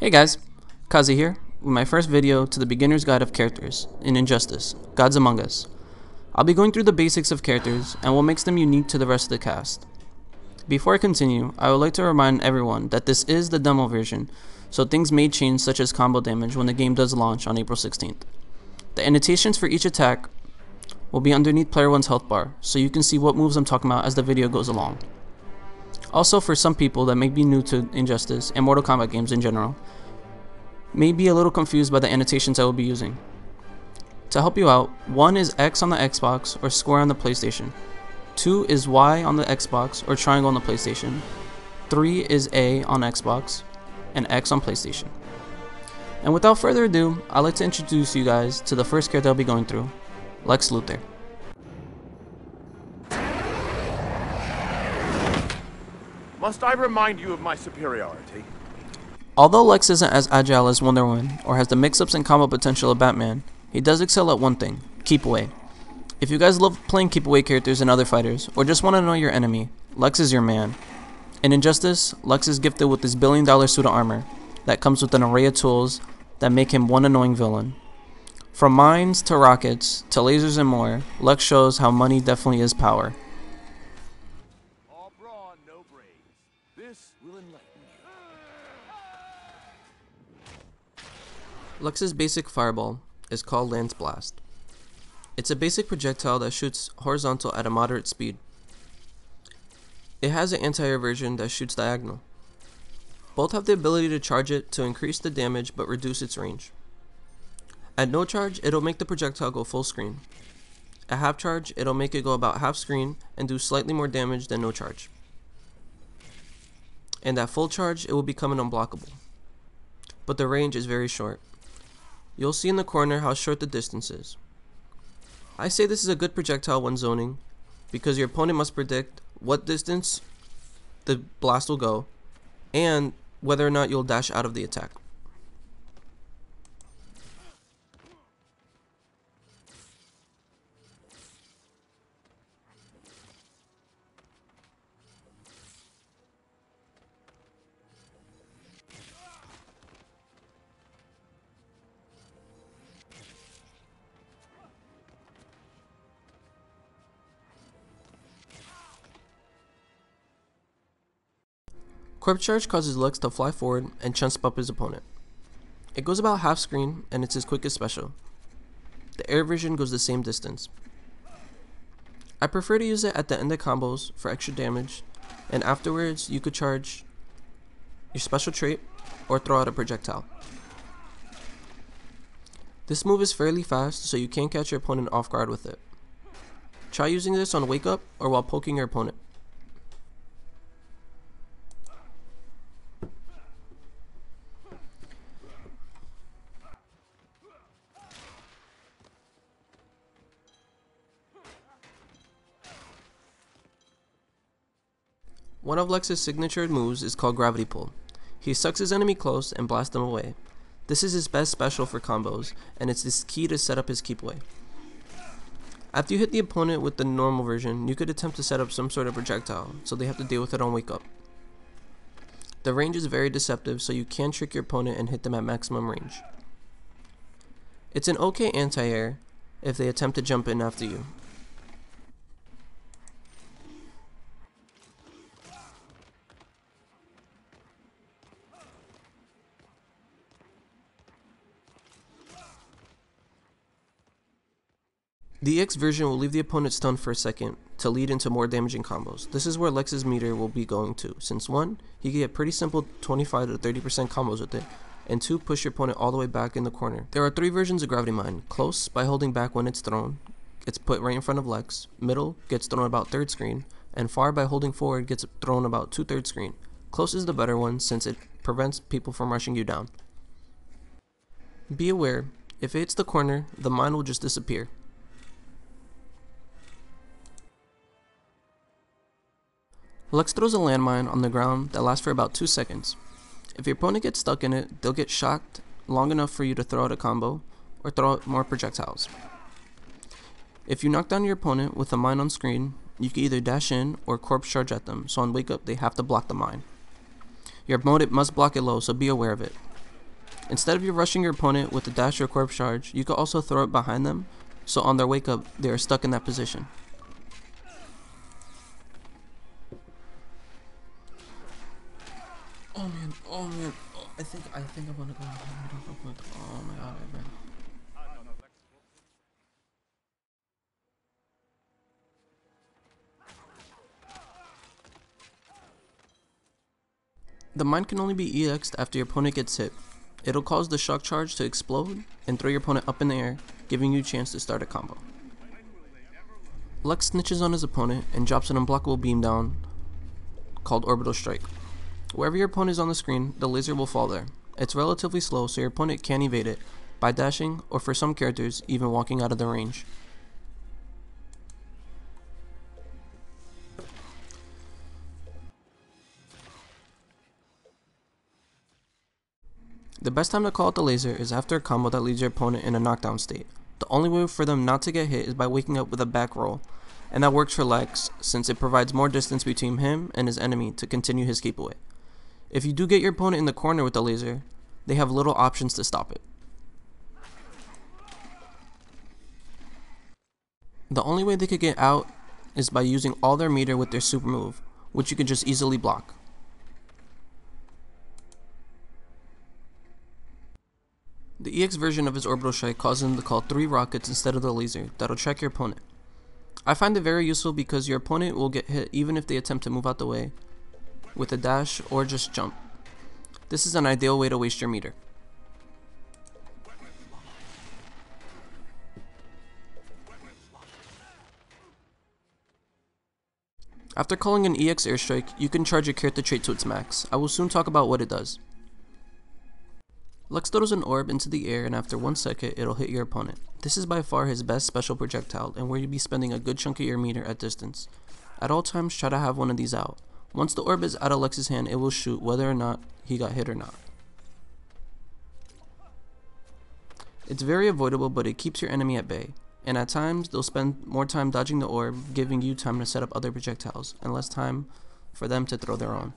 Hey guys, Kazi here, with my first video to the beginner's guide of characters in Injustice, Gods Among Us. I'll be going through the basics of characters and what makes them unique to the rest of the cast. Before I continue, I would like to remind everyone that this is the demo version, so things may change such as combo damage when the game does launch on April 16th. The annotations for each attack will be underneath player 1's health bar, so you can see what moves I'm talking about as the video goes along. Also, for some people that may be new to Injustice and Mortal Kombat games in general, may be a little confused by the annotations I will be using. To help you out, 1 is X on the Xbox or square on the PlayStation. 2 is Y on the Xbox or triangle on the PlayStation. 3 is A on Xbox and X on PlayStation. And without further ado, I'd like to introduce you guys to the first character I'll be going through, Lex Luthor. Must I remind you of my superiority? Although Lex isn't as agile as Wonder Woman or has the mix-ups and combo potential of Batman, he does excel at one thing: keep away. If you guys love playing keep away characters and other fighters, or just want to know your enemy, Lex is your man. In Injustice, Lex is gifted with this $1 billion suit of armor that comes with an array of tools that make him one annoying villain. From mines to rockets to lasers and more, Lex shows how money definitely is power. All brawn, no brains. This will enlighten you. Lex's basic fireball is called Lance Blast. It's a basic projectile that shoots horizontal at a moderate speed. It has an anti-air version that shoots diagonal. Both have the ability to charge it to increase the damage but reduce its range. At no charge, it'll make the projectile go full screen. At half charge, it'll make it go about half screen and do slightly more damage than no charge. And at full charge, it will become an unblockable. But the range is very short. You'll see in the corner how short the distance is. I say this is a good projectile when zoning, because your opponent must predict what distance the blast will go, and whether or not you'll dash out of the attack. Corpse Charge causes Lex to fly forward and chest bump his opponent. It goes about half screen and it's his quickest special. The air version goes the same distance. I prefer to use it at the end of combos for extra damage, and afterwards you could charge your special trait or throw out a projectile. This move is fairly fast, so you can catch your opponent off guard with it. Try using this on wake up or while poking your opponent. One of Lex's signature moves is called Gravity Pull. He sucks his enemy close and blasts them away. This is his best special for combos, and it's this key to set up his keep away. After you hit the opponent with the normal version, you could attempt to set up some sort of projectile, so they have to deal with it on wake up. The range is very deceptive, so you can trick your opponent and hit them at maximum range. It's an okay anti-air if they attempt to jump in after you. The X version will leave the opponent stunned for a second to lead into more damaging combos. This is where Lex's meter will be going to, since 1, he can get pretty simple 25 to 30% combos with it, and 2, push your opponent all the way back in the corner. There are 3 versions of Gravity Mine. Close, by holding back when it's thrown, gets put right in front of Lex. Middle, gets thrown about 3rd screen, and far, by holding forward, gets thrown about 2/3 screen. Close is the better one since it prevents people from rushing you down. Be aware, if it hits the corner, the mine will just disappear. Lex throws a landmine on the ground that lasts for about 2 seconds. If your opponent gets stuck in it, they'll get shocked long enough for you to throw out a combo or throw out more projectiles. If you knock down your opponent with a mine on screen, you can either dash in or corpse charge at them, so on wake up they have to block the mine. Your opponent must block it low, so be aware of it. Instead of you rushing your opponent with a dash or corpse charge, you could also throw it behind them, so on their wake up, they are stuck in that position. Oh man, oh, I think I want to go real quick. Oh my god, man. The mine can only be EX'd after your opponent gets hit. It'll cause the shock charge to explode and throw your opponent up in the air, giving you a chance to start a combo. Lex snitches on his opponent and drops an unblockable beam down called Orbital Strike. Wherever your opponent is on the screen, the laser will fall there. It's relatively slow, so your opponent can evade it by dashing, or for some characters, even walking out of the range. The best time to call out the laser is after a combo that leaves your opponent in a knockdown state. The only way for them not to get hit is by waking up with a back roll, and that works for Lex since it provides more distance between him and his enemy to continue his keep away. If you do get your opponent in the corner with the laser, they have little options to stop it. The only way they could get out is by using all their meter with their super move, which you can just easily block. The EX version of his Orbital Strike causes him to call 3 rockets instead of the laser that'll track your opponent. I find it very useful because your opponent will get hit even if they attempt to move out the way with a dash or just jump. This is an ideal way to waste your meter. After calling an EX airstrike, you can charge your character trait to its max. I will soon talk about what it does. Lex throws an orb into the air and after 1 second, it'll hit your opponent. This is by far his best special projectile and where you'll be spending a good chunk of your meter at distance. At all times, try to have one of these out. Once the orb is out of Lex's hand, it will shoot whether or not he got hit or not. It's very avoidable, but it keeps your enemy at bay. And at times, they'll spend more time dodging the orb, giving you time to set up other projectiles, and less time for them to throw their own.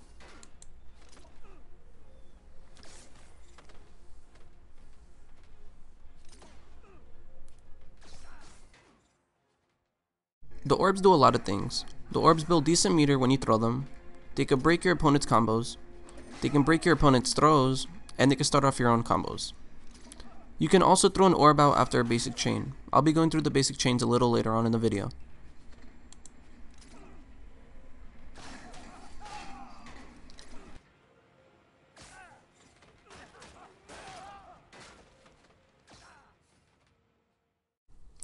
The orbs do a lot of things. The orbs build decent meter when you throw them, they can break your opponent's combos, they can break your opponent's throws, and they can start off your own combos. You can also throw an orb out after a basic chain. I'll be going through the basic chains a little later on in the video.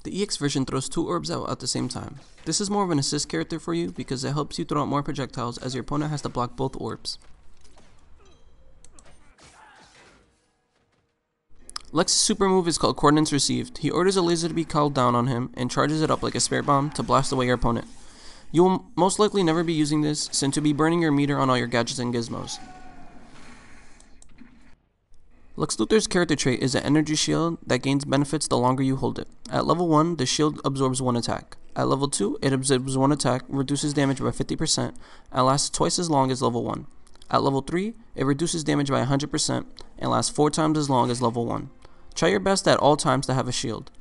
The EX version throws 2 orbs out at the same time. This is more of an assist character for you because it helps you throw out more projectiles as your opponent has to block both orbs. Lex's super move is called Coordinates Received. He orders a laser to be called down on him and charges it up like a spirit bomb to blast away your opponent. You will most likely never be using this since you'll be burning your meter on all your gadgets and gizmos. Lex Luthor's character trait is an energy shield that gains benefits the longer you hold it. At level 1, the shield absorbs 1 attack. At level 2, it absorbs 1 attack, reduces damage by 50%, and lasts twice as long as level 1. At level 3, it reduces damage by 100% and lasts 4 times as long as level 1. Try your best at all times to have a shield.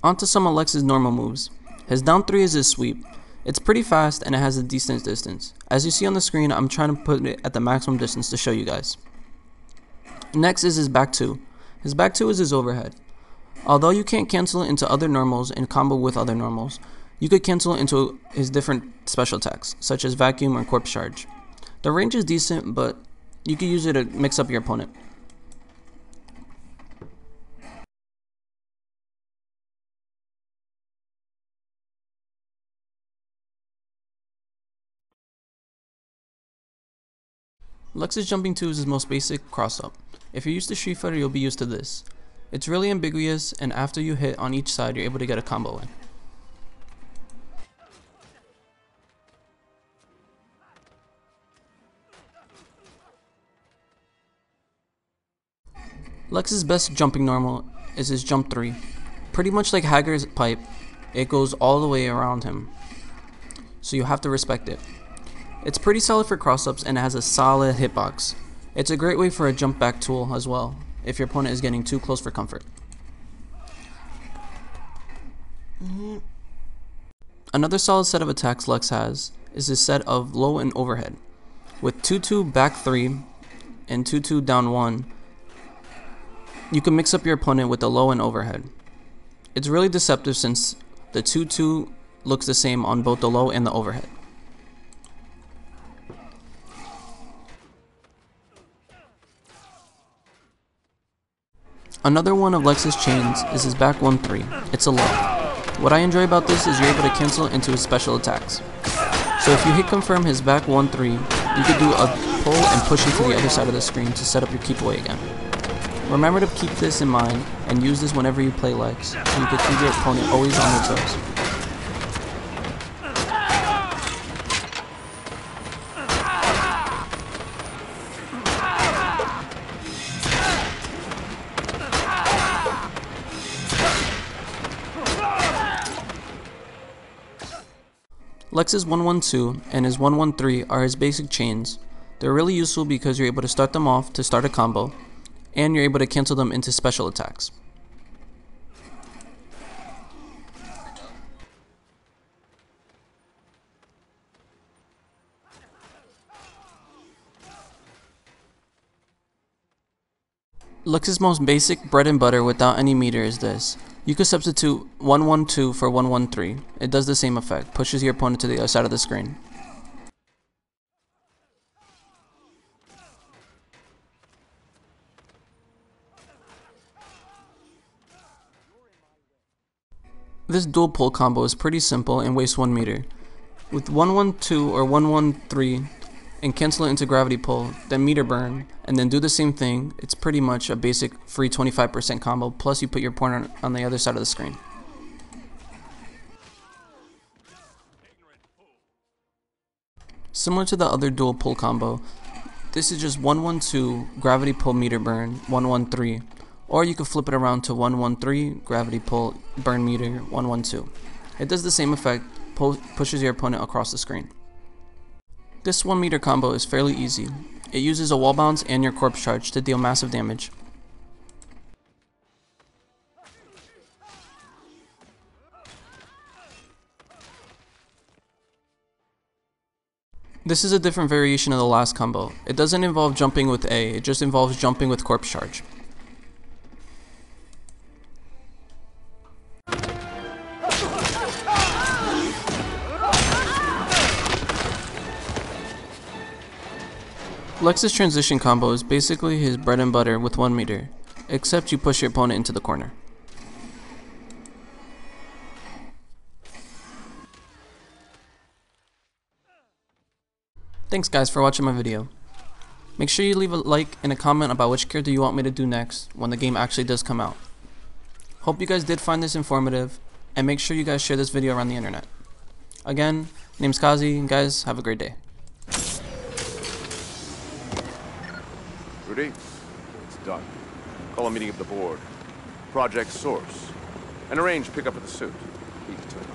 Onto some of Lex's normal moves. His down 3 is his sweep. It's pretty fast and it has a decent distance. As you see on the screen, I'm trying to put it at the maximum distance to show you guys. Next is his back 2. His back 2 is his overhead. Although you can't cancel it into other normals and combo with other normals, you could cancel it into his different special attacks, such as vacuum or corpse charge. The range is decent, but you could use it to mix up your opponent. Lex's jumping 2 is his most basic cross-up. If you're used to Street Fighter, you'll be used to this. It's really ambiguous, and after you hit on each side, you're able to get a combo in. Lex's best jumping normal is his jump 3. Pretty much like Hager's pipe, it goes all the way around him, so you have to respect it. It's pretty solid for cross-ups and it has a solid hitbox. It's a great way for a jump back tool as well, if your opponent is getting too close for comfort. Another solid set of attacks Lex has is his set of low and overhead. With 2-2 back 3 and 2-2 down 1, you can mix up your opponent with the low and overhead. It's really deceptive since the 2-2 looks the same on both the low and the overhead. Another one of Lex's chains is his back 1-3. It's a low. What I enjoy about this is you're able to cancel it into his special attacks. So if you hit confirm his back 1-3, you could do a pull and push into the other side of the screen to set up your keep away again. Remember to keep this in mind and use this whenever you play Lex, so you can keep your opponent always on their toes. Lex's 1-1-2 and his 1-1-3 are his basic chains. They're really useful because you're able to start them off to start a combo, and you're able to cancel them into special attacks. Lex's most basic bread and butter without any meter is this. You could substitute 1-1-2 for 1-1-3. It does the same effect, pushes your opponent to the other side of the screen. This dual pull combo is pretty simple and wastes 1 meter. With 1-1-2 or 1-1-3 and cancel it into gravity pull, then meter burn, and then do the same thing, it's pretty much a basic free 25% combo, plus you put your opponent on the other side of the screen. Similar to the other dual pull combo, this is just 1-1-2 gravity pull meter burn 1-1-3. Or you could flip it around to 1-1-3, gravity pull, burn meter, 1-1-2. It does the same effect, pushes your opponent across the screen. This 1 meter combo is fairly easy. It uses a wall bounce and your corpse charge to deal massive damage. This is a different variation of the last combo. It doesn't involve jumping with A, it just involves jumping with corpse charge. Lex's transition combo is basically his bread and butter with 1 meter, except you push your opponent into the corner. Thanks guys for watching my video. Make sure you leave a like and a comment about which character you want me to do next when the game actually does come out. Hope you guys did find this informative, and make sure you guys share this video around the internet. Again, name's Kazi, and guys, have a great day. Rudy, it's done. Call a meeting of the board. Project source. And arrange pickup of the suit. Beat it to him.